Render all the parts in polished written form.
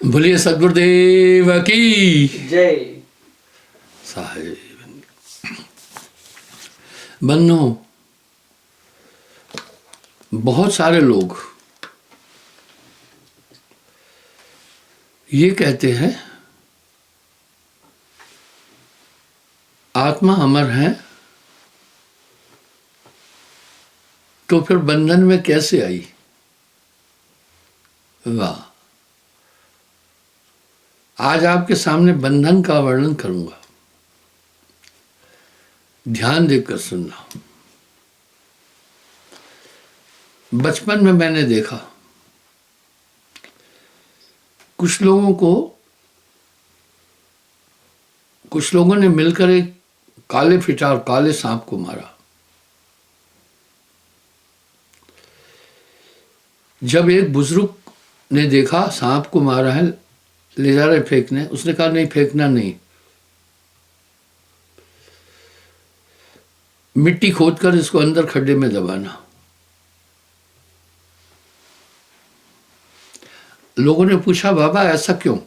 बोलिए सदगुरुदेव की जय। साहेब बन्नो, बहुत सारे लोग ये कहते हैं आत्मा अमर है, तो फिर बंधन में कैसे आई। वाह, आज आपके सामने बंधन का वर्णन करूंगा, ध्यान देकर सुनना। बचपन में मैंने देखा कुछ लोगों ने मिलकर एक काले फिटार काले सांप को मारा। जब एक बुजुर्ग ने देखा सांप को मारा है, ले जा रहे फेंकने, उसने कहा नहीं, फेंकना नहीं, मिट्टी खोदकर इसको अंदर खड्डे में दबाना। लोगों ने पूछा बाबा ऐसा क्यों।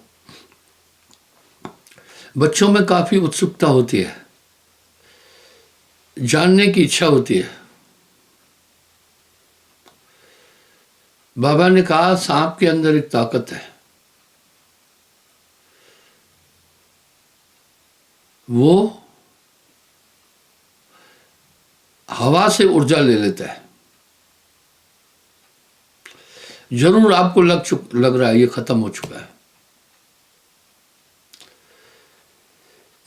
बच्चों में काफी उत्सुकता होती है, जानने की इच्छा होती है। बाबा ने कहा सांप के अंदर एक ताकत है, वो हवा से ऊर्जा ले लेता है। जरूर आपको लग रहा है ये खत्म हो चुका है,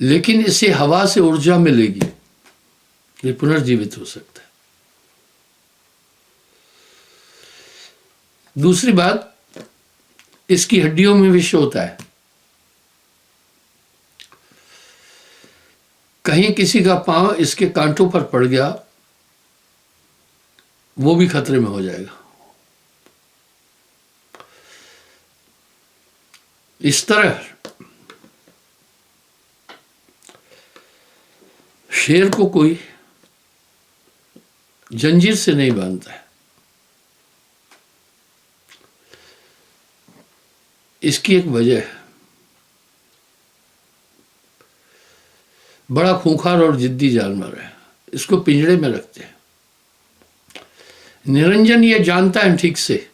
लेकिन इसे हवा से ऊर्जा मिलेगी, ये पुनर्जीवित हो सकता है। दूसरी बात, इसकी हड्डियों में विष होता है। कहीं किसी का पांव इसके कांटों पर पड़ गया, वो भी खतरे में हो जाएगा। इस तरह शेर को कोई जंजीर से नहीं बांधता है। इसकी एक वजह है, बड़ा खूंखार और जिद्दी जानवर है, इसको पिंजड़े में रखते हैं। निरंजन ये जानता है ठीक से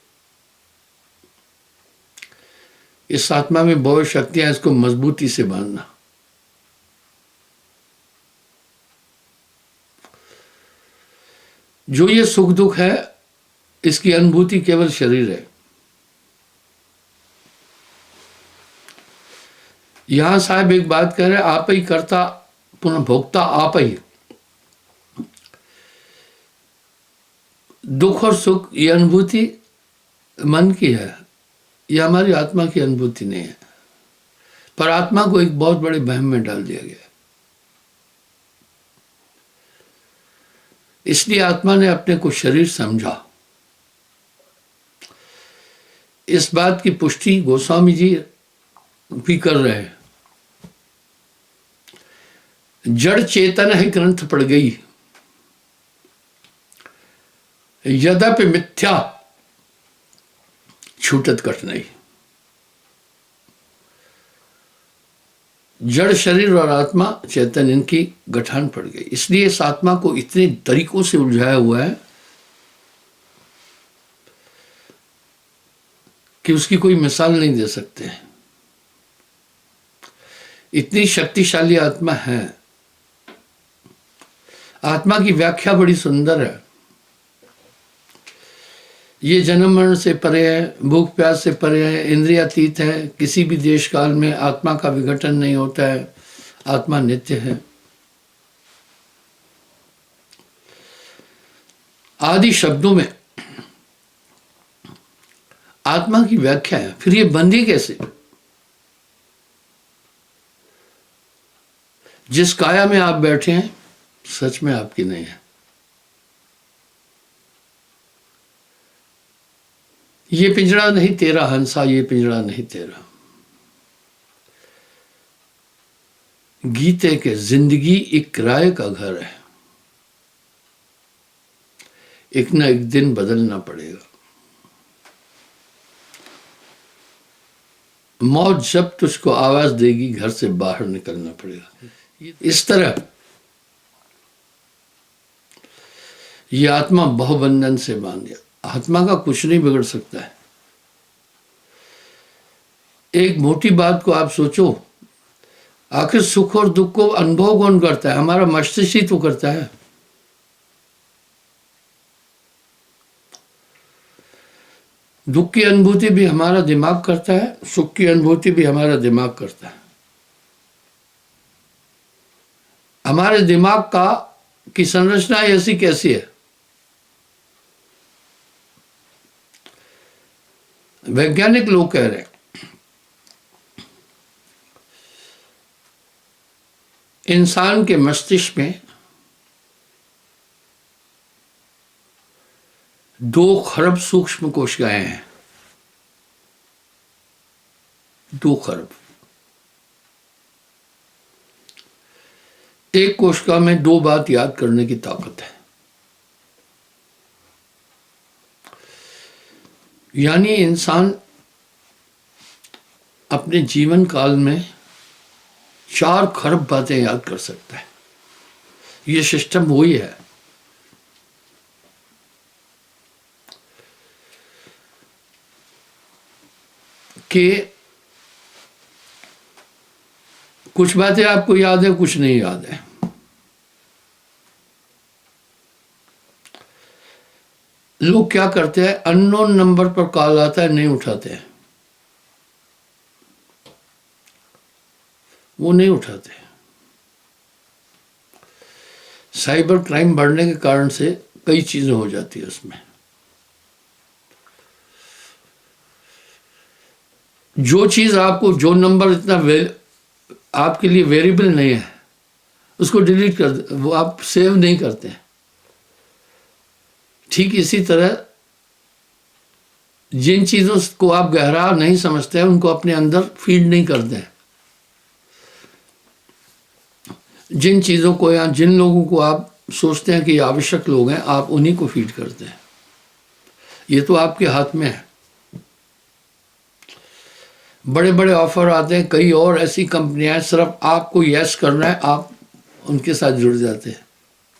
इस आत्मा में बहुत शक्तियां, इसको मजबूती से बांधना। जो ये सुख दुख है, इसकी अनुभूति केवल शरीर है। यहां साहब एक बात कह रहे, आप ही करता पुनः भोक्ता आप ही। दुख और सुख ये अनुभूति मन की है, यह हमारी आत्मा की अनुभूति नहीं है। पर आत्मा को एक बहुत बड़े वहम में डाल दिया गया, इसलिए आत्मा ने अपने को शरीर समझा। इस बात की पुष्टि गोस्वामी जी भी कर रहे हैं। जड़ चेतन है ग्रंथ पड़ गई, यद्यपि मिथ्या छूटत कट नहीं। जड़ शरीर और आत्मा चेतन, इनकी गठान पड़ गई। इसलिए इस आत्मा को इतने तरीकों से उलझाया हुआ है कि उसकी कोई मिसाल नहीं दे सकते हैं। इतनी शक्तिशाली आत्मा है। आत्मा की व्याख्या बड़ी सुंदर है। ये जन्म मरण से परे है, भूख प्यास से परे है, इंद्रियातीत है, किसी भी देश काल में आत्मा का विघटन नहीं होता है, आत्मा नित्य है। आदि शब्दों में आत्मा की व्याख्या है। फिर ये बंधी कैसे? जिस काया में आप बैठे हैं सच में आपकी नहीं है। ये पिंजरा नहीं तेरा हंसा, ये पिंजरा नहीं तेरा। गीते के जिंदगी एक किराए का घर है, एक ना एक दिन बदलना पड़ेगा। मौत जब तुझको आवाज देगी घर से बाहर निकलना पड़ेगा। इस तरह ये आत्मा बहुबंधन से बांध गया। आत्मा का कुछ नहीं बिगड़ सकता है। एक मोटी बात को आप सोचो, आखिर सुख और दुख को अनुभव कौन करता है? हमारा मस्तिष्क ही तो करता है। दुख की अनुभूति भी हमारा दिमाग करता है, सुख की अनुभूति भी हमारा दिमाग करता है। हमारे दिमाग की संरचना ऐसी कैसी है? वैज्ञानिक लोग कह रहे हैं इंसान के मस्तिष्क में 2 खरब सूक्ष्म कोशिकाएं हैं। 2 खरब। एक कोशिका में 2 बात याद करने की ताकत है। यानी इंसान अपने जीवन काल में 4 खरब बातें याद कर सकता है। ये सिस्टम वही है। कि कुछ बातें आपको याद है, कुछ नहीं याद है। लोग क्या करते हैं, अननोन नंबर पर कॉल आता है, नहीं उठाते हैं। वो नहीं उठाते। साइबर क्राइम बढ़ने के कारण से कई चीजें हो जाती है उसमें। जो चीज आपको, जो नंबर इतना आपके लिए वेरिएबल नहीं है, उसको डिलीट कर दे, वो आप सेव नहीं करते। ठीक इसी तरह जिन चीजों को आप गहरा नहीं समझते हैं, उनको अपने अंदर फीड नहीं करते हैं। जिन चीजों को या जिन लोगों को आप सोचते हैं कि आवश्यक लोग हैं, आप उन्हीं को फीड करते हैं। ये तो आपके हाथ में है। बड़े बड़े ऑफर आते हैं, कई और ऐसी कंपनियां हैं, सिर्फ आपको यस करना है, आप उनके साथ जुड़ जाते हैं।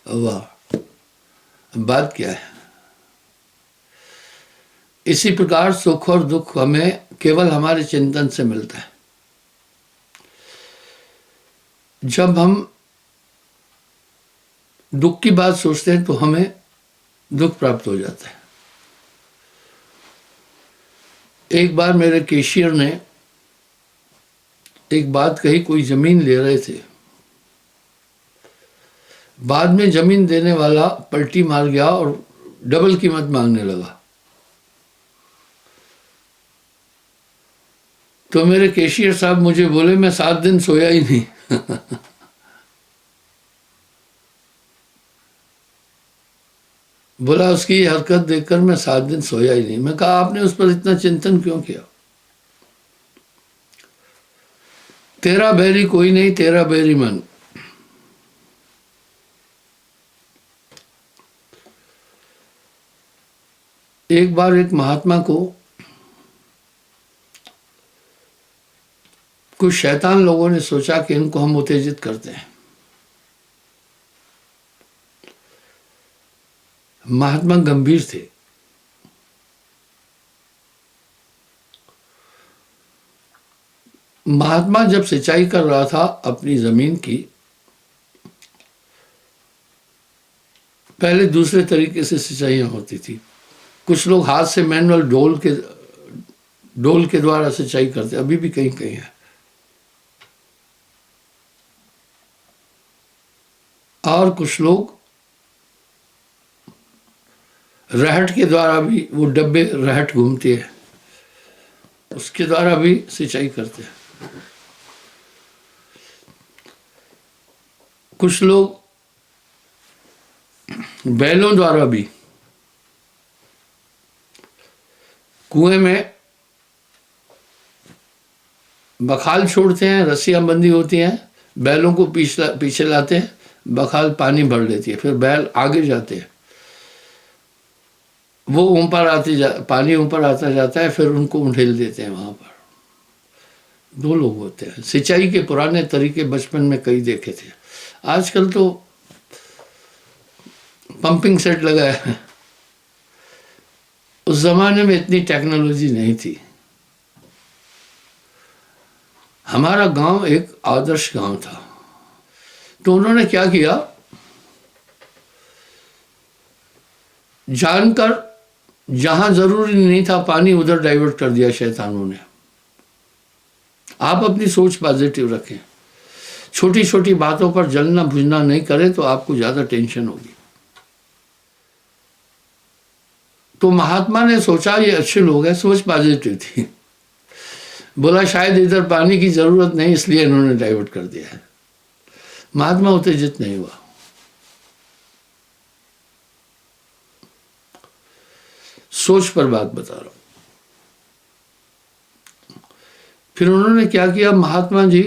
वाह, बात क्या है। इसी प्रकार सुख और दुख हमें केवल हमारे चिंतन से मिलता है। जब हम दुख की बात सोचते हैं तो हमें दुख प्राप्त हो जाता है। एक बार मेरे कैशियर ने एक बात कही, कोई जमीन ले रहे थे। बाद में जमीन देने वाला पलटी मार गया और डबल कीमत मांगने लगा। तो मेरे कैशियर साहब मुझे बोले, मैं 7 दिन सोया ही नहीं। बोला उसकी ये हरकत देखकर मैं 7 दिन सोया ही नहीं। मैं कहा आपने उस पर इतना चिंतन क्यों किया? तेरा बैरी कोई नहीं, तेरा बैरी मन। एक बार एक महात्मा को कुछ शैतान लोगों ने सोचा कि इनको हम उत्तेजित करते हैं। महात्मा गंभीर थे। महात्मा जब सिंचाई कर रहा था अपनी जमीन की, पहले दूसरे तरीके से सिंचाइयां होती थी। कुछ लोग हाथ से मैनुअल डोल के द्वारा सिंचाई करते, अभी भी कहीं कहीं है। और कुछ लोग रहट के द्वारा भी, वो डब्बे रहट घूमती है, उसके द्वारा भी सिंचाई करते हैं। कुछ लोग बैलों द्वारा भी कुएं में बखाल छोड़ते हैं, रस्सियां बंधी होती हैं, बैलों को पीछे लाते हैं, बखाल पानी भर लेती है, फिर बैल आगे जाते हैं, वो ऊपर पानी ऊपर आता जाता है, फिर उनको उंडेल देते हैं वहां पर। दो लोग होते हैं। सिंचाई के पुराने तरीके बचपन में कई देखे थे, आजकल तो पंपिंग सेट लगा है। उस जमाने में इतनी टेक्नोलॉजी नहीं थी। हमारा गांव एक आदर्श गांव था, तो उन्होंने क्या किया, जानकर जहां जरूरी नहीं था पानी उधर डाइवर्ट कर दिया शैतानों ने। आप अपनी सोच पॉजिटिव रखें, छोटी छोटी बातों पर जलना बुझना नहीं करें तो आपको ज्यादा टेंशन होगी। तो महात्मा ने सोचा ये अच्छे लोग हैं, सोच पॉजिटिव थी, बोला शायद इधर पानी की जरूरत नहीं इसलिए इन्होंने डाइवर्ट कर दिया है। महात्मा उत्तेजित नहीं हुआ। सोच पर बात बता रहा हूं। फिर उन्होंने क्या किया, महात्मा जी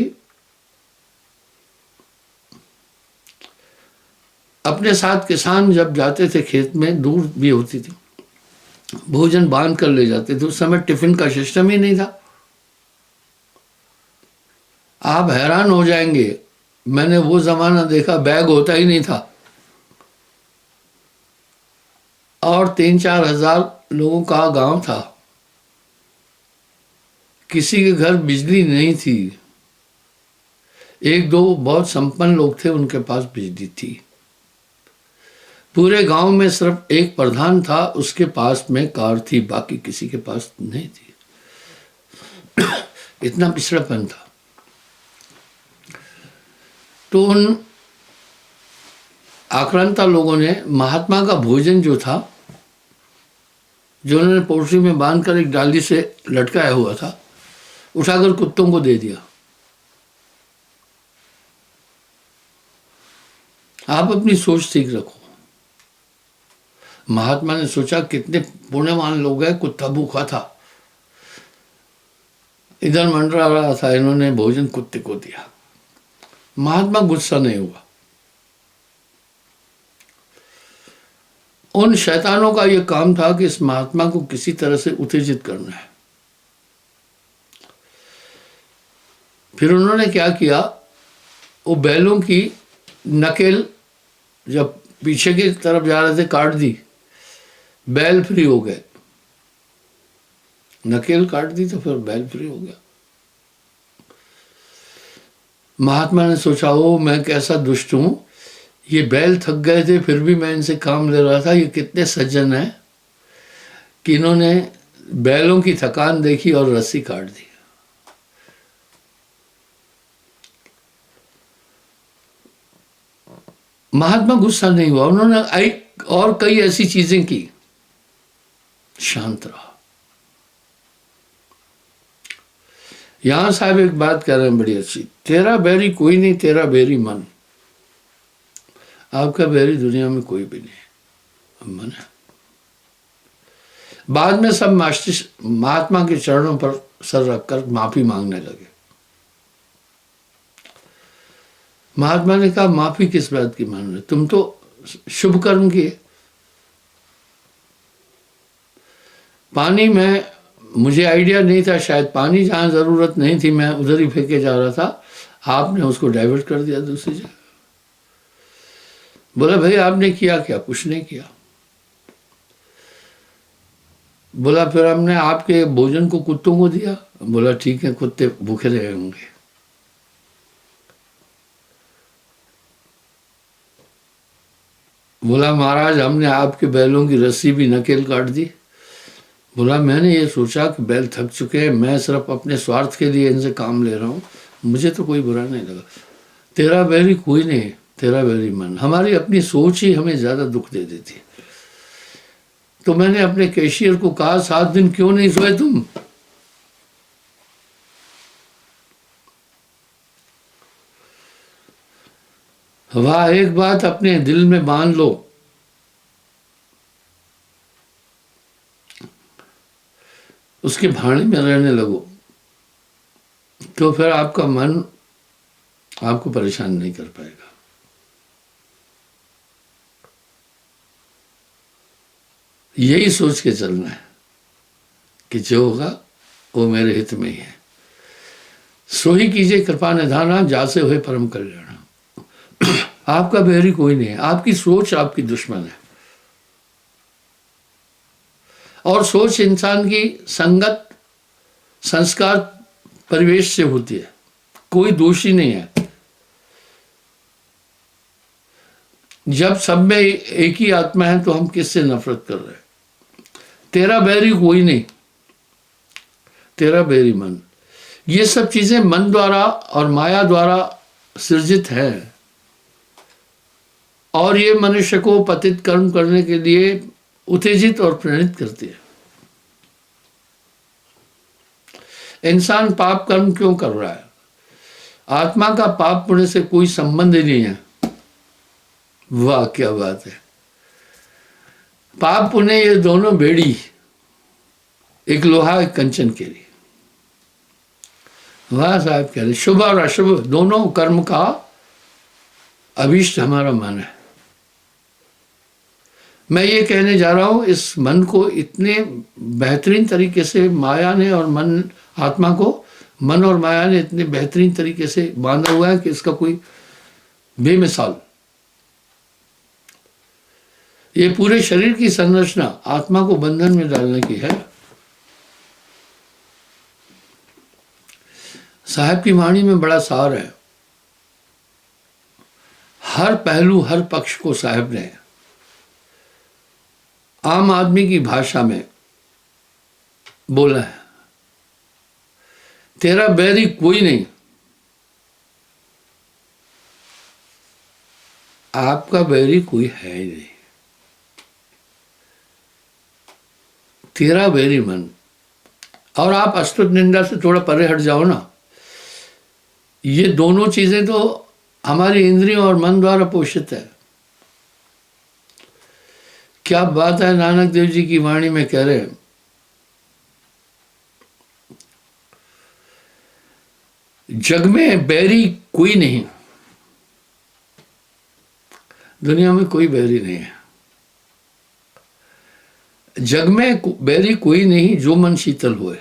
अपने साथ किसान जब जाते थे खेत में, दूर भी होती थी, भोजन बांध कर ले जाते थे। उस समय टिफिन का सिस्टम ही नहीं था। आप हैरान हो जाएंगे, मैंने वो जमाना देखा बैग होता ही नहीं था, और 3-4 हजार लोगों का गांव था। किसी के घर बिजली नहीं थी, एक दो बहुत संपन्न लोग थे उनके पास बिजली थी। पूरे गांव में सिर्फ एक प्रधान था, उसके पास में कार थी, बाकी किसी के पास नहीं थी। इतना पिछड़ापन था। तो उन आक्रांता लोगों ने महात्मा का भोजन जो था, जो उन्होंने पोटली में बांधकर एक डाली से लटकाया हुआ था, उठाकर कुत्तों को दे दिया। आप अपनी सोच ठीक रखो। महात्मा ने सोचा कितने पुण्यवान लोग हैं, कुत्ता भूखा था, इधर मंडरा रहा था, इन्होंने भोजन कुत्ते को दिया। महात्मा गुस्सा नहीं हुआ। उन शैतानों का यह काम था कि इस महात्मा को किसी तरह से उत्तेजित करना है। फिर उन्होंने क्या किया, वो बैलों की नकेल जब पीछे की तरफ जा रहे थे काट दी, बैल फ्री हो गए। नकेल काट दी तो फिर बैल फ्री हो गया। महात्मा ने सोचा, ओ मैं कैसा दुष्ट हूं, ये बैल थक गए थे फिर भी मैं इनसे काम ले रहा था, ये कितने सज्जन हैं कि इन्होंने बैलों की थकान देखी और रस्सी काट दी। महात्मा गुस्सा नहीं हुआ, उन्होंने और कई ऐसी चीजें की, शांत रहा। यहां साहब एक बात कह रहे हैं बड़ी अच्छी, तेरा बैरी कोई नहीं, तेरा बैरी मन। आपका बैरी दुनिया में कोई भी नहीं, मन है। बाद में सब महात्मा के चरणों पर सर रखकर माफी मांगने लगे। महात्मा ने कहा, माफी किस बात की मान रहे, तुम तो शुभ कर्म किए। पानी में मुझे आइडिया नहीं था, शायद पानी जहां जरूरत नहीं थी मैं उधर ही फेंके जा रहा था, आपने उसको डाइवर्ट कर दिया दूसरी जगह। बोला भाई आपने किया क्या, कुछ नहीं किया। बोला फिर हमने आपके भोजन को कुत्तों को दिया। बोला ठीक है, कुत्ते भूखे रहे होंगे। बोला महाराज हमने आपके बैलों की रस्सी भी नकेल काट दी। बोला मैंने ये सोचा कि बैल थक चुके हैं, मैं सिर्फ अपने स्वार्थ के लिए इनसे काम ले रहा हूँ, मुझे तो कोई बुरा नहीं लगा। तेरा बैरी कोई नहीं, तेरा बैरी मन। हमारी अपनी सोच ही हमें ज्यादा दुख दे देती है। तो मैंने अपने कैशियर को कहा, 7 दिन क्यों नहीं सोए तुम? वाह, एक बात अपने दिल में बांध लो, उसके भाड़े में रहने लगो, तो फिर आपका मन आपको परेशान नहीं कर पाएगा। यही सोच के चलना है कि जो होगा वो मेरे हित में ही है। सो ही कीजिए कृपा निधाना, जासे हुए परम कल्याण। आपका बैरी कोई नहीं है, आपकी सोच आपकी दुश्मन है। और सोच इंसान की संगत, संस्कार, परिवेश से होती है, कोई दोषी नहीं है। जब सब में एक ही आत्मा है तो हम किससे नफरत कर रहे हैं? तेरा बैरी कोई नहीं, तेरा बैरी मन। ये सब चीजें मन द्वारा और माया द्वारा सृजित है, और ये मनुष्य को पतित कर्म करने के लिए उत्तेजित और प्रेरित करती है। इंसान पाप कर्म क्यों कर रहा है? आत्मा का पाप पुण्य से कोई संबंध ही नहीं है। वाह क्या बात है! पाप पुण्य ये दोनों बेड़ी, एक लोहा एक कंचन के लिए। वाह साहब कह रहे, शुभ और अशुभ दोनों कर्म का अभीष्ट हमारा मन है। मैं ये कहने जा रहा हूं, इस मन को इतने बेहतरीन तरीके से माया ने और मन, आत्मा को मन और माया ने इतने बेहतरीन तरीके से बांधा हुआ है कि इसका कोई बेमिसाल। ये पूरे शरीर की संरचना आत्मा को बंधन में डालने की है। साहब की वाणी में बड़ा सार है। हर पहलू, हर पक्ष को साहब ने आम आदमी की भाषा में बोला है। तेरा बैरी कोई नहीं, आपका बैरी कोई है ही नहीं, तेरा बैरी मन। और आप अस्तुत निंदा से थोड़ा परे हट जाओ ना। ये दोनों चीजें तो हमारी इंद्रियों और मन द्वारा पोषित है। क्या बात है, नानक देव जी की वाणी में कह रहे हैं, जग में बैरी कोई नहीं, दुनिया में कोई बैरी नहीं है। जग में बैरी कोई नहीं, जो मन शीतल होए।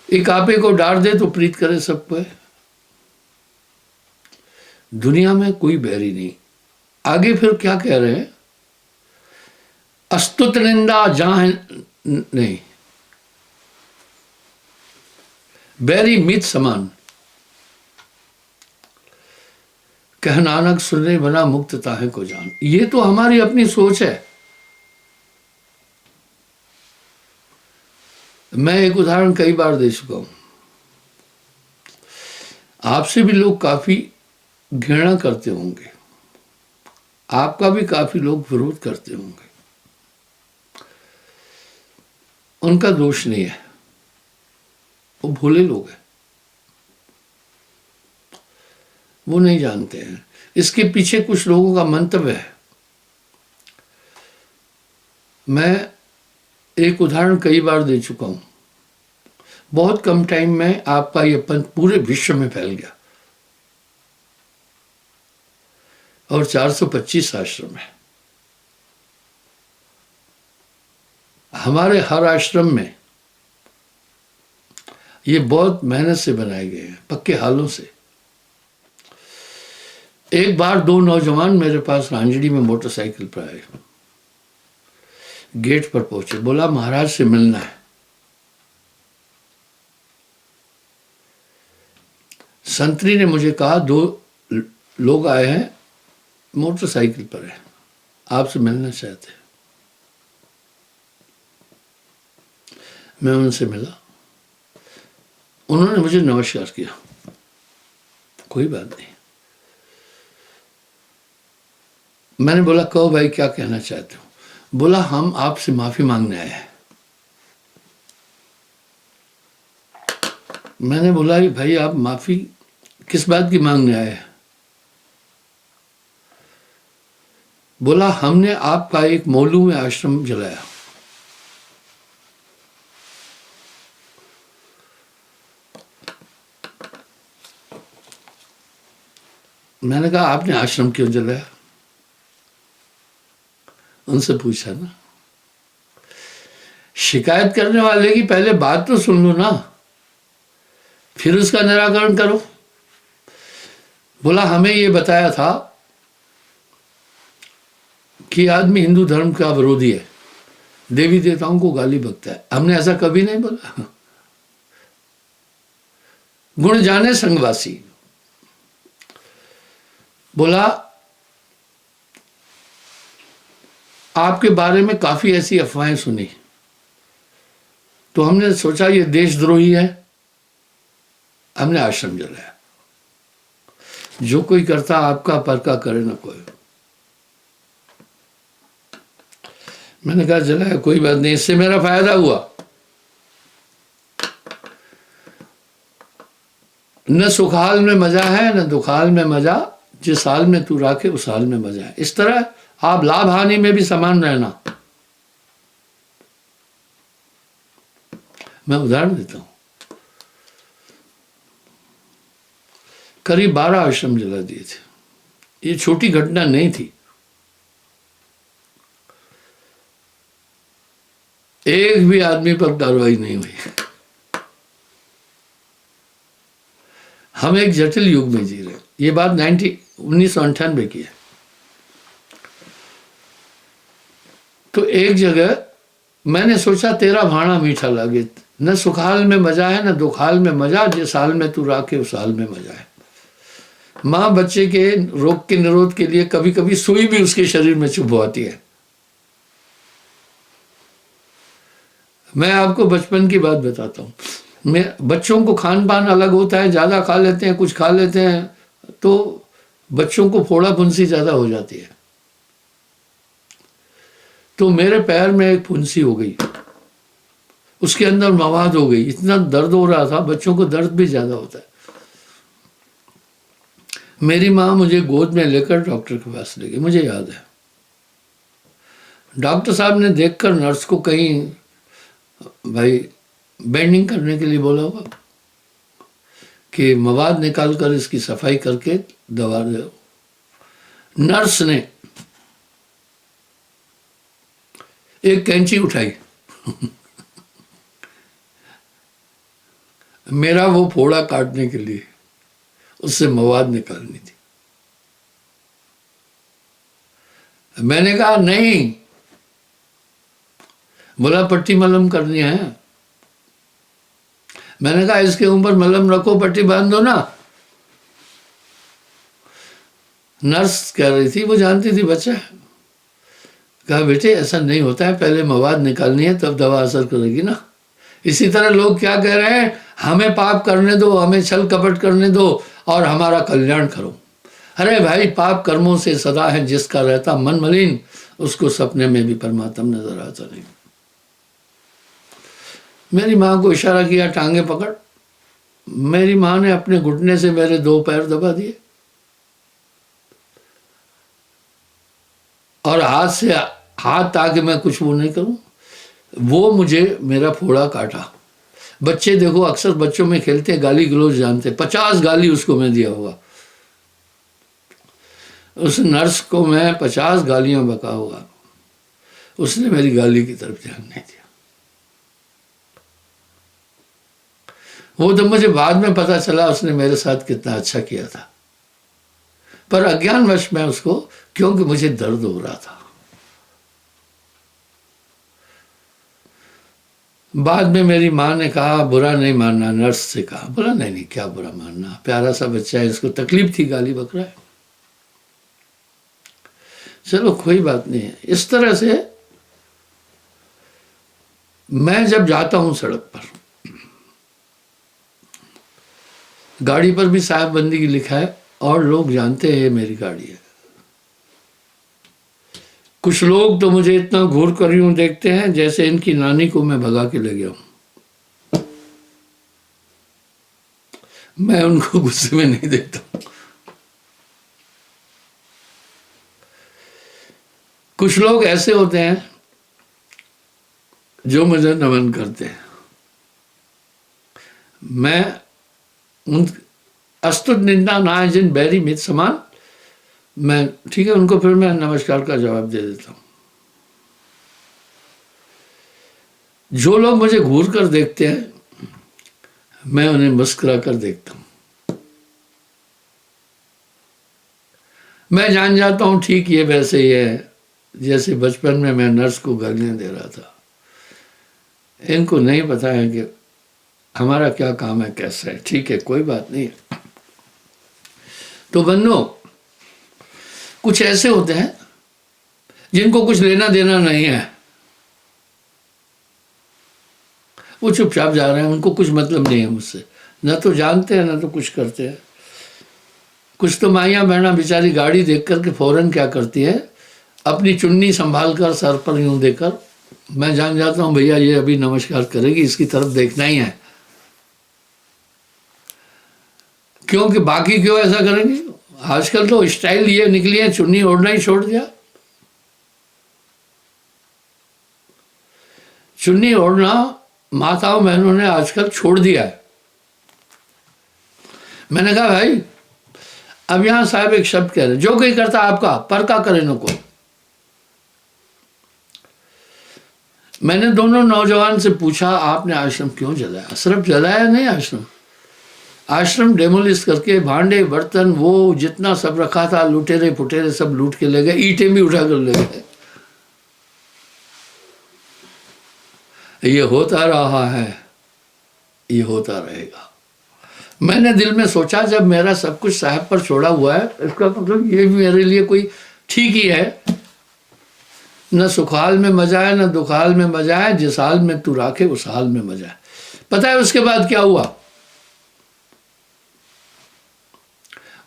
एक आपे को डांट दे तो प्रीत करे सब पे। दुनिया में कोई बैरी नहीं। आगे फिर क्या कह रहे हैं? अस्तुत निंदा जहां नहीं, बैरी मित समान। कह नानक सुनने बना मुक्त ताहे को जान। ये तो हमारी अपनी सोच है। मैं एक उदाहरण कई बार दे चुका हूं। आपसे भी लोग काफी घृणा करते होंगे, आपका भी काफी लोग विरोध करते होंगे। उनका दोष नहीं है, वो भोले लोग हैं, वो नहीं जानते हैं। इसके पीछे कुछ लोगों का मंतव्य है। मैं एक उदाहरण कई बार दे चुका हूं। बहुत कम टाइम में आपका ये पंथ पूरे विश्व में फैल गया, और 425 आश्रम है। हमारे हर आश्रम में ये बहुत मेहनत से बनाए गए हैं, पक्के हालों से। एक बार दो नौजवान मेरे पास रांझड़ी में मोटरसाइकिल पर आए। गेट पर पहुंचे, बोला महाराज से मिलना है। संतरी ने मुझे कहा, दो लोग आए हैं, मोटरसाइकिल पर है, आपसे मिलना चाहते हैं। मैं उनसे मिला, उन्होंने मुझे नमस्कार किया, कोई बात नहीं। मैंने बोला कहो भाई क्या कहना चाहते हो? बोला हम आपसे माफी मांगने आए हैं। मैंने बोला भाई आप माफी किस बात की मांगने आए हैं? बोला हमने आपका एक मौलू में आश्रम जलाया। मैंने कहा आपने आश्रम क्यों जलाया? उनसे पूछा ना। शिकायत करने वाले की पहले बात तो सुन लो ना। फिर उसका निराकरण करो। बोला हमें ये बताया था कि आदमी हिंदू धर्म का विरोधी है, देवी देवताओं को गाली बकता है। हमने ऐसा कभी नहीं बोला। गुण जाने संगवासी। बोला आपके बारे में काफी ऐसी अफवाहें सुनी, तो हमने सोचा ये देशद्रोही है, हमने आश्रम जलाया। जो कोई करता आपका परका करे ना कोई। मैंने कहा जलाया कोई बात नहीं, इससे मेरा फायदा हुआ। न सुखाल में मजा है न दुखाल में मजा, जिस हाल में तू राखे उस हाल में मजा है। इस तरह आप लाभ हानि में भी समान रहना। मैं उदाहरण देता हूं, करीब 12 आश्रम जला दिए थे। ये छोटी घटना नहीं थी। एक भी आदमी पर कार्रवाई नहीं हुई। हम एक जटिल युग में जी रहे हैं। ये बात 1998 की है। तो एक जगह मैंने सोचा तेरा भाणा मीठा लागे, न सुखाल में मजा है न दुखाल में मजा, जिस हाल में तू राखे उस हाल में मजा है। माँ बच्चे के रोग के निरोध के लिए कभी कभी सुई भी उसके शरीर में चुभवाती है। मैं आपको बचपन की बात बताता हूँ। मैं बच्चों को खान पान अलग होता है, ज़्यादा खा लेते हैं, कुछ खा लेते हैं तो बच्चों को फोड़ा फुंसी ज़्यादा हो जाती है। तो मेरे पैर में एक फुंसी हो गई, उसके अंदर मवाद हो गई। इतना दर्द हो रहा था, बच्चों को दर्द भी ज़्यादा होता है। मेरी माँ मुझे गोद में लेकर डॉक्टर के पास ले गई, मुझे याद है। डॉक्टर साहब ने देखकर नर्स को कहीं भाई बेंडिंग करने के लिए बोला होगा कि मवाद निकाल कर इसकी सफाई करके दवा दो। नर्स ने एक कैंची उठाई मेरा वो फोड़ा काटने के लिए, उससे मवाद निकालनी थी। मैंने कहा नहीं। बोला पट्टी मलहम करनी है। मैंने कहा इसके ऊपर मलहम रखो, पट्टी बांध दो ना। नर्स कह रही थी, वो जानती थी बच्चा। कहा बेटे ऐसा नहीं होता है, पहले मवाद निकालनी है तब दवा असर करेगी ना। इसी तरह लोग क्या कह रहे हैं, हमें पाप करने दो, हमें छल कपट करने दो और हमारा कल्याण करो। अरे भाई पाप कर्मों से सदा है जिसका रहता मन मलिन, उसको सपने में भी परमात्मा नजर आता नहीं। मेरी माँ को इशारा किया, टांगे पकड़। मेरी माँ ने अपने घुटने से मेरे 2 पैर दबा दिए और हाथ ताकि मैं कुछ वो नहीं करूं। वो मुझे मेरा फोड़ा काटा। बच्चे देखो अक्सर बच्चों में खेलते हैं, गाली गलौज जानते, 50 गाली उसको मैं दिया होगा। उस नर्स को मैं 50 गालियां बका होगा, उसने मेरी गाली की तरफ ध्यान नहीं दिया। वो तो मुझे बाद में पता चला उसने मेरे साथ कितना अच्छा किया था, पर अज्ञानवश मैं उसको, क्योंकि मुझे दर्द हो रहा था। बाद में मेरी माँ ने कहा बुरा नहीं मानना, नर्स से कहा। बोला नहीं नहीं क्या बुरा मानना, प्यारा सा बच्चा है, इसको तकलीफ थी, गाली बक रहा है। चलो कोई बात नहीं है। इस तरह से मैं जब जाता हूं सड़क पर, गाड़ी पर भी साहबबंदी की लिखा है और लोग जानते हैं ये मेरी गाड़ी है। कुछ लोग तो मुझे इतना घूर कर यूं देखते हैं जैसे इनकी नानी को मैं भगा के ले गया हूं। मैं उनको गुस्से में नहीं देखता हूं। कुछ लोग ऐसे होते हैं जो मुझे नमन करते हैं। मैं उन अस्तुत निंदा ना जिन बैरी मित समान, मैं ठीक है उनको फिर मैं नमस्कार का जवाब दे देता हूं। जो लोग मुझे घूर कर देखते हैं मैं उन्हें मुस्कुरा कर देखता हूं। मैं जान जाता हूं ठीक ये वैसे ही है जैसे बचपन में मैं नर्स को गालियां दे रहा था। इनको नहीं पता है कि हमारा क्या काम है, कैसा है। ठीक है, कोई बात नहीं है। तो बंदो, कुछ ऐसे होते हैं जिनको कुछ लेना देना नहीं है, वो चुपचाप जा रहे हैं, उनको कुछ मतलब नहीं है मुझसे, न तो जानते हैं न तो कुछ करते हैं। कुछ तो माइयाँ बहना बेचारी गाड़ी देख कर के फौरन क्या करती है, अपनी चुन्नी संभाल कर सर पर यूं देकर, मैं जान जाता हूं भैया ये अभी नमस्कार करेगी, इसकी तरफ देखना ही है। क्योंकि बाकी क्यों ऐसा करेंगे? आजकल तो स्टाइल ये निकली है, चुन्नी ओढ़ना ही छोड़ दिया। चुन्नी ओढ़ना माताओं बहनों ने आजकल छोड़ दिया है। मैंने कहा भाई अब यहां साहब एक शब्द कह रहे, जो कोई करता आपका पर का करे न को। मैंने दोनों नौजवान से पूछा आपने आश्रम क्यों जलाया? सिर्फ जलाया नहीं, आश्रम डेमोलिश करके भांडे बर्तन वो जितना सब रखा था, लुटेरे फुटेरे सब लूट के ले गए, ईंटें भी उठा कर ले गए। ये होता रहा है, ये होता रहेगा। मैंने दिल में सोचा जब मेरा सब कुछ साहब पर छोड़ा हुआ है, इसका मतलब ये भी मेरे लिए कोई ठीक ही है। न सुखाल में मजा है न दुखाल में मजा है, जिस हाल में तू राखे उस हाल में मजा है। पता है उसके बाद क्या हुआ?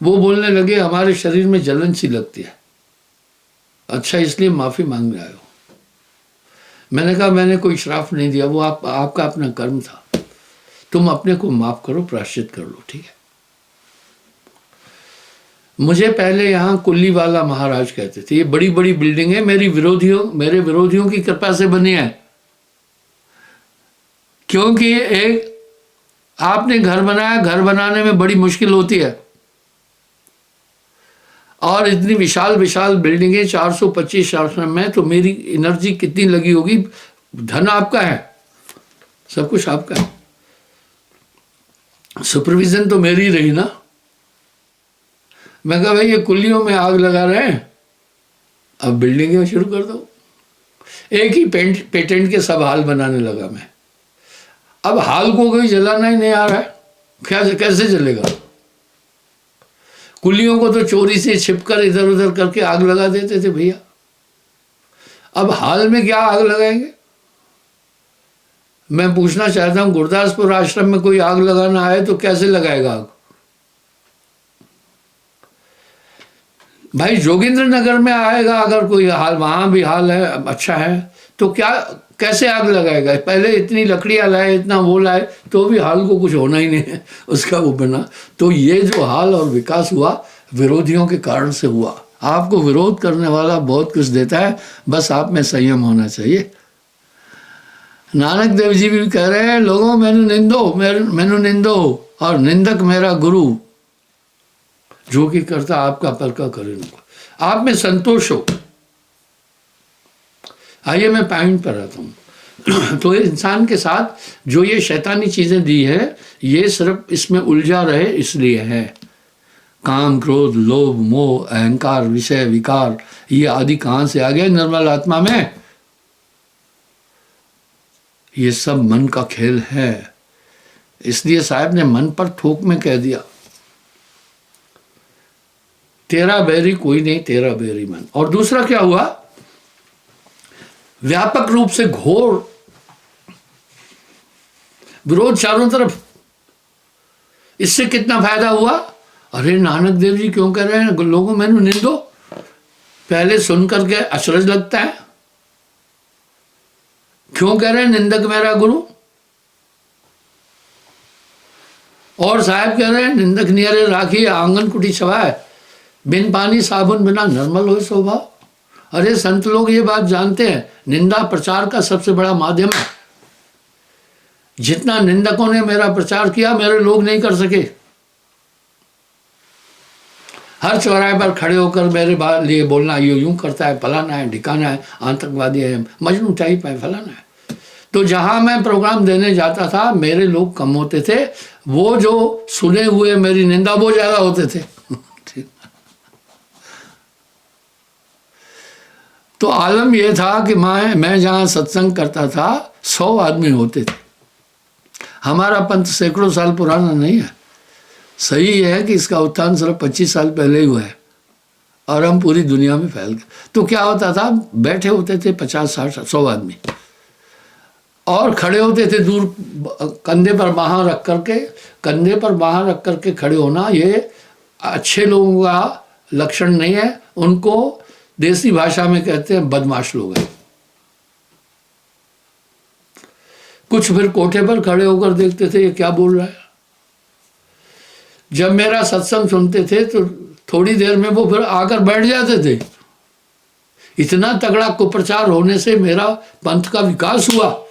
वो बोलने लगे हमारे शरीर में जलन सी लगती है। अच्छा, इसलिए माफी मांगने आए हो? मैंने कहा मैंने कोई श्राप नहीं दिया, वो आपका अपना कर्म था। तुम अपने को माफ करो, प्रायश्चित कर लो, ठीक है। मुझे पहले यहाँ कुल्ली वाला महाराज कहते थे। ये बड़ी बड़ी बिल्डिंग है, मेरे विरोधियों की कृपा से बनी है। क्योंकि एक आपने घर बनाया, घर बनाने में बड़ी मुश्किल होती है, और इतनी विशाल विशाल बिल्डिंगें 425 आश्रम में, तो मेरी एनर्जी कितनी लगी होगी। धन आपका है, सब कुछ आपका है, सुपरविजन तो मेरी रही ना। मैं कहा भाई ये कुल्लियों में आग लगा रहे हैं, अब बिल्डिंगें शुरू कर दो। एक ही पेटेंट के सब हाल बनाने लगा मैं। अब हाल को कोई जलाना ही नहीं आ रहा है, कैसे जलेगा? कुल्लियों को तो चोरी से छिपकर इधर उधर करके आग लगा देते थे भैया। अब हाल में क्या आग लगाएंगे? मैं पूछना चाहता हूं, गुरदासपुर आश्रम में कोई आग लगाना आए तो कैसे लगाएगा आग? भाई जोगिंद्र नगर में आएगा अगर कोई हाल, वहां भी हाल है अच्छा है, तो क्या कैसे आग लगाएगा? पहले इतनी लकड़ियां लाए, इतना वो लाए, तो भी हाल को कुछ होना ही नहीं है उसका वो बना। तो ये जो हाल और विकास हुआ विरोधियों के कारण से हुआ। आपको विरोध करने वाला बहुत कुछ देता है, बस आप में संयम होना चाहिए। नानक देव जी भी कह रहे हैं लोगों मैनू निंदो और निंदक मेरा गुरु, जो कि करता आपका पर का करे न को। आप में संतोष हो। आइए मैं पॉइंट पर आता हूँ। तो इंसान के साथ जो ये शैतानी चीजें दी है, ये सिर्फ इसमें उलझा रहे इसलिए है। काम, क्रोध, लोभ, मोह, अहंकार, विषय, विकार, ये आदि कहां से आ गए निर्मल आत्मा में? ये सब मन का खेल है। इसलिए साहब ने मन पर थोक में कह दिया, तेरा बैरी कोई नहीं, तेरा बैरी मन। और दूसरा क्या हुआ? व्यापक रूप से घोर विरोध चारों तरफ। इससे कितना फायदा हुआ? अरे नानक देव जी क्यों कह रहे हैं लोगों मैनू निंदो? पहले सुन करके अचरज लगता है, क्यों कह रहे हैं निंदक मेरा गुरु? और साहब कह रहे हैं निंदक नियरे राखी आंगन कुटी छवाए, बिन पानी साबुन बिना निर्मल हो स्वभाव। अरे संत लोग ये बात जानते हैं, निंदा प्रचार का सबसे बड़ा माध्यम है। जितना निंदकों ने मेरा प्रचार किया, मेरे लोग नहीं कर सके। हर चौराहे पर खड़े होकर मेरे लिए बोलना, ये यूं करता है, फलाना है, ढिकाना है, आतंकवादी है, मजनू टाइप है, फलाना है। तो जहाँ मैं प्रोग्राम देने जाता था मेरे लोग कम होते थे, वो जो सुने हुए मेरी निंदा वो ज़्यादा होते थे। तो आलम यह था कि मैं जहाँ सत्संग करता था 100 आदमी होते थे। हमारा पंथ सैकड़ों साल पुराना नहीं है। सही है कि इसका उत्थान सिर्फ 25 साल पहले ही हुआ है और हम पूरी दुनिया में फैल गए। तो क्या होता था, बैठे होते थे 50, 60, 100 आदमी और खड़े होते थे दूर, कंधे पर बाँह रख करके, कंधे पर बाँह रख करके खड़े होना ये अच्छे लोगों का लक्षण नहीं है। उनको देसी भाषा में कहते हैं बदमाश लोग हैं। कुछ फिर कोठे पर खड़े होकर देखते थे ये क्या बोल रहा है। जब मेरा सत्संग सुनते थे तो थोड़ी देर में वो फिर आकर बैठ जाते थे। इतना तगड़ा कुप्रचार होने से मेरा पंथ का विकास हुआ।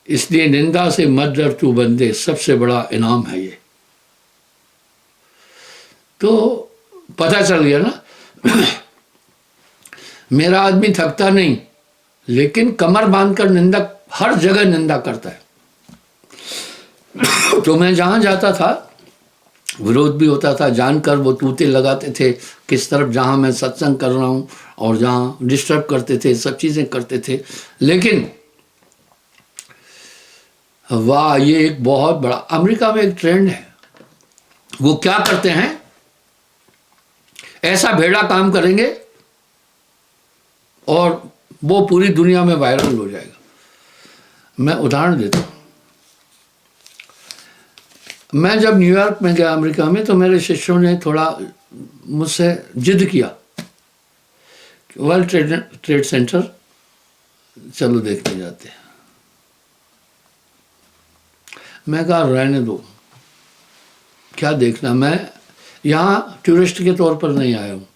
इसलिए निंदा से मत डर तू बंदे, सबसे बड़ा इनाम है ये। तो पता चल गया ना। मेरा आदमी थकता नहीं, लेकिन कमर बांधकर निंदा, हर जगह निंदा करता है। तो मैं जहाँ जाता था विरोध भी होता था, जानकर वो तूते लगाते थे किस तरफ, जहाँ मैं सत्संग कर रहा हूँ और जहाँ डिस्टर्ब करते थे, सब चीज़ें करते थे। लेकिन वाह, ये एक बहुत बड़ा, अमेरिका में एक ट्रेंड है। वो क्या करते हैं, ऐसा भेड़ा काम करेंगे और वो पूरी दुनिया में वायरल हो जाएगा। मैं उदाहरण देता हूँ। मैं जब न्यूयॉर्क में गया अमेरिका में, तो मेरे शिष्यों ने थोड़ा मुझसे जिद किया, वर्ल्ड ट्रेड सेंटर चलो देखने जाते हैं। मैं कहा रहने दो, क्या देखना, मैं यहाँ टूरिस्ट के तौर पर नहीं आया हूँ,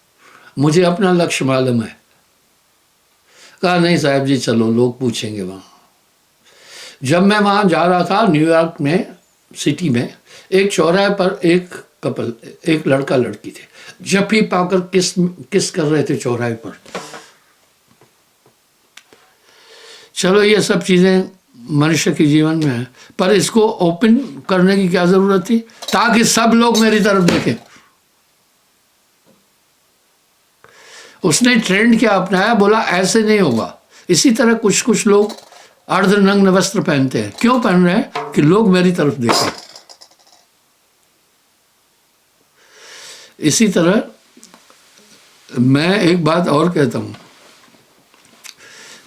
मुझे अपना लक्ष्य मालूम है। कहा नहीं साहब जी चलो, लोग पूछेंगे वहाँ। जब मैं वहाँ जा रहा था न्यूयॉर्क में सिटी में, एक चौराहे पर एक कपल, एक लड़का लड़की थे, जफ्फी पाकर किस कर रहे थे चौराहे पर। चलो ये सब चीज़ें मनुष्य के जीवन में है, पर इसको ओपन करने की क्या ज़रूरत थी, ताकि सब लोग मेरी तरफ देखें। उसने ट्रेंड क्या अपनाया, बोला ऐसे नहीं होगा। इसी तरह कुछ कुछ लोग अर्धनग्न वस्त्र पहनते हैं। क्यों पहन रहे हैं, कि लोग मेरी तरफ देखें। इसी तरह मैं एक बात और कहता हूँ,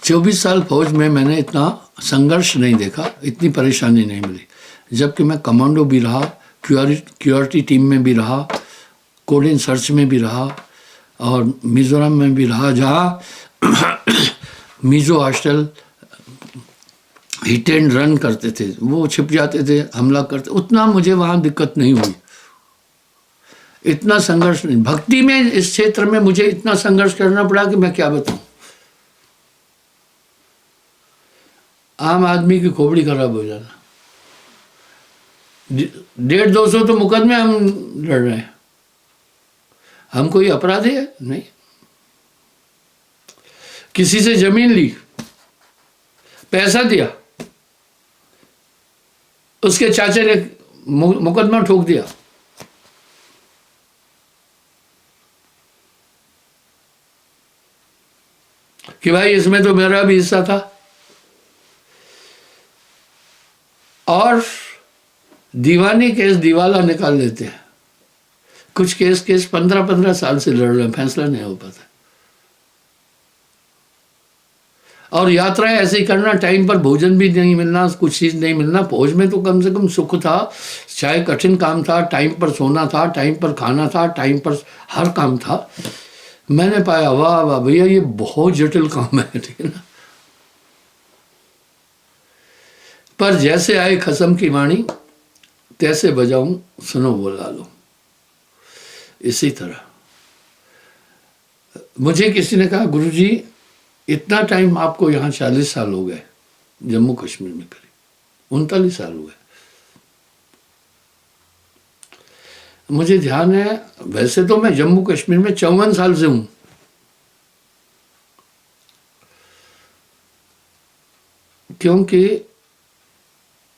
24 साल फौज में मैंने इतना संघर्ष नहीं देखा, इतनी परेशानी नहीं मिली। जबकि मैं कमांडो भी रहा, क्यूआरटी टीम में भी रहा, कोड इन सर्च में भी रहा और मिज़ोरम में भी रहा, जहाँ Mizo hostel hit and run करते थे, वो छिप जाते थे, हमला करते। उतना मुझे वहाँ दिक्कत नहीं हुई, इतना संघर्ष नहीं। भक्ति में इस क्षेत्र में मुझे इतना संघर्ष करना पड़ा कि मैं क्या बताऊँ। आम आदमी की खोपड़ी खराब हो जाना। 150-200 तो मुकदमे हम लड़ रहे हैं, हम कोई अपराधी है नहीं। किसी से जमीन ली, पैसा दिया, उसके चाचे ने मुकदमा ठोक दिया। कि भाई इसमें तो मेरा भी हिस्सा था। और दीवानी केस दिवाला निकाल देते हैं। कुछ केस 15-15 साल से लड़ रहे हैं, फैसला नहीं हो पाता। और यात्राएं ऐसे ही करना, टाइम पर भोजन भी नहीं मिलना, कुछ चीज़ नहीं मिलना। फौज में तो कम से कम सुख था, चाहे कठिन काम था, टाइम पर सोना था, टाइम पर खाना था, टाइम पर हर काम था। मैंने पाया वाह वाह भैया ये बहुत जटिल काम है, ठीक है ना। पर जैसे आए खसम की वाणी, तैसे बजाऊं सुनो बोला लो। इसी तरह मुझे किसी ने कहा, गुरुजी इतना टाइम आपको यहाँ 40 साल हो गए, जम्मू कश्मीर में करीब 39 साल हुए। मुझे ध्यान है, वैसे तो मैं जम्मू कश्मीर में 54 साल से हूँ, क्योंकि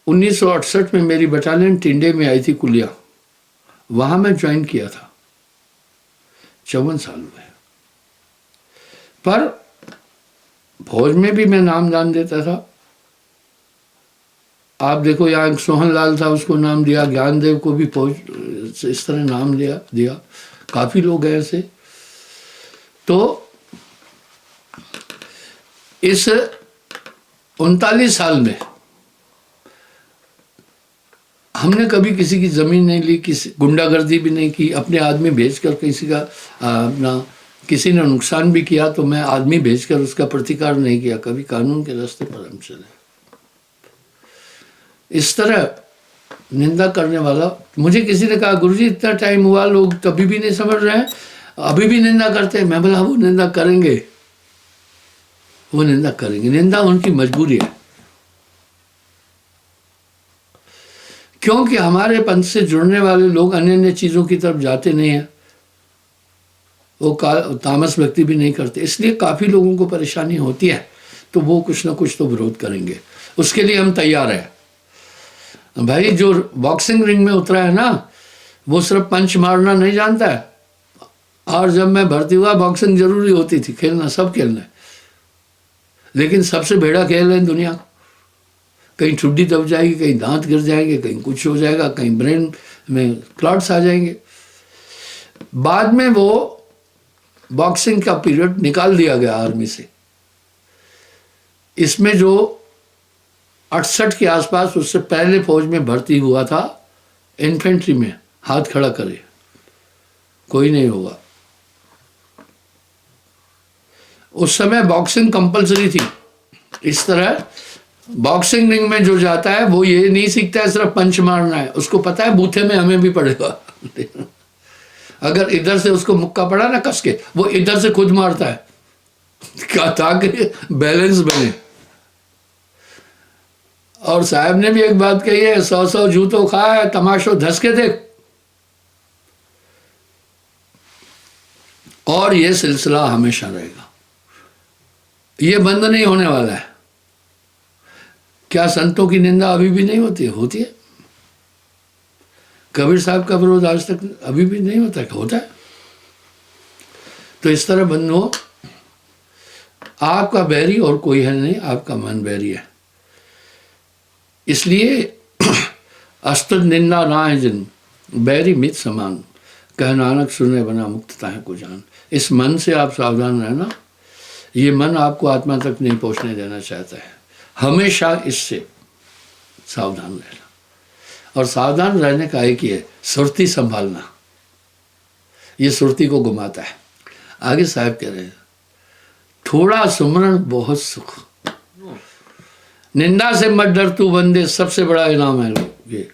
1968 में मेरी बटालियन टिंडे में आई थी कुलिया, वहां मैं ज्वाइन किया था, 54 साल हुए। पर फौज में भी मैं नाम दान देता था। आप देखो यहाँ एक सोहन लाल था, उसको नाम दिया, ज्ञानदेव को भी फौज इस तरह नाम दिया, काफी लोग हैं ऐसे। तो इस 39 साल में हमने कभी किसी की जमीन नहीं ली, किसी गुंडागर्दी भी नहीं की, अपने आदमी भेजकर किसी का अपना किसी ने नुकसान भी किया तो मैं आदमी भेजकर उसका प्रतिकार नहीं किया, कभी कानून के रास्ते पर हम चले। इस तरह निंदा करने वाला, मुझे किसी ने कहा गुरुजी इतना टाइम हुआ लोग कभी भी नहीं समझ रहे हैं, अभी भी निंदा करते हैं। मैं बोला वो निंदा करेंगे, वो निंदा करेंगे, निंदा उनकी मजबूरी है। क्योंकि हमारे पंथ से जुड़ने वाले लोग अन्य अन्य चीजों की तरफ जाते नहीं हैं, वो तामस व्यक्ति भी नहीं करते, इसलिए काफी लोगों को परेशानी होती है, तो वो कुछ ना कुछ तो विरोध करेंगे। उसके लिए हम तैयार हैं भाई। जो बॉक्सिंग रिंग में उतरा है ना, वो सिर्फ पंच मारना नहीं जानता है। और जब मैं भर्ती हुआ बॉक्सिंग जरूरी होती थी, खेलना सब खेलना है, लेकिन सबसे भेड़ा खेल है दुनिया। कहीं ठुड्डी दब जाएगी, कहीं दांत गिर जाएंगे, कहीं कुछ हो जाएगा, कहीं ब्रेन में क्लॉट्स आ जाएंगे। बाद में वो बॉक्सिंग का पीरियड निकाल दिया गया आर्मी से। इसमें जो 68 के आसपास, उससे पहले फौज में भर्ती हुआ था इन्फेंट्री में, हाथ खड़ा करे, कोई नहीं होगा। उस समय बॉक्सिंग कंपलसरी थी। इस तरह बॉक्सिंग रिंग में जो जाता है वो ये नहीं सीखता है सिर्फ पंच मारना है, उसको पता है बूथे में हमें भी पड़ेगा। अगर इधर से उसको मुक्का पड़ा ना कस के, वो इधर से खुद मारता है ताकि बैलेंस बने। और साहब ने भी एक बात कही है, 100 जूतों खाए तमाशो धस के देख। और ये सिलसिला हमेशा रहेगा, ये बंद नहीं होने वाला है। क्या संतों की निंदा अभी भी नहीं होती है? होती है। कबीर साहब का विरोध आज तक अभी भी नहीं होता है? होता है। तो इस तरह बंधुओं, आपका बैरी और कोई है नहीं, आपका मन बैरी है। इसलिए अस्तुत निंदा नाय जिन बैरी मित समान, कह नानक सुने बना मुक्तता है को जान। इस मन से आप सावधान रहना। ये मन आपको आत्मा तक नहीं पहुंचने देना चाहता है। हमेशा इससे सावधान रहना। और सावधान रहने का एक ही है, सुरती संभालना। ये सुरती को घुमाता है। आगे साहब कह रहे हैं, थोड़ा सुमरण बहुत सुख, निंदा से मत डर तू बंदे, सबसे बड़ा इनाम है ये।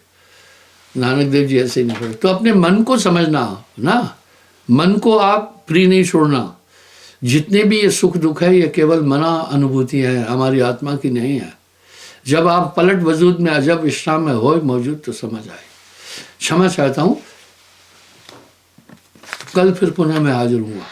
नानक देव जी ऐसे ही नहीं पढ़े। तो अपने मन को समझना ना, मन को आप फ्री नहीं छोड़ना। जितने भी ये सुख दुख है, ये केवल मना अनुभूति है, हमारी आत्मा की नहीं है। जब आप पलट वजूद में अजब विश्राम में हो मौजूद तो समझ आए। क्षमा चाहता हूँ, कल फिर पुनः मैं हाजिर हूँ।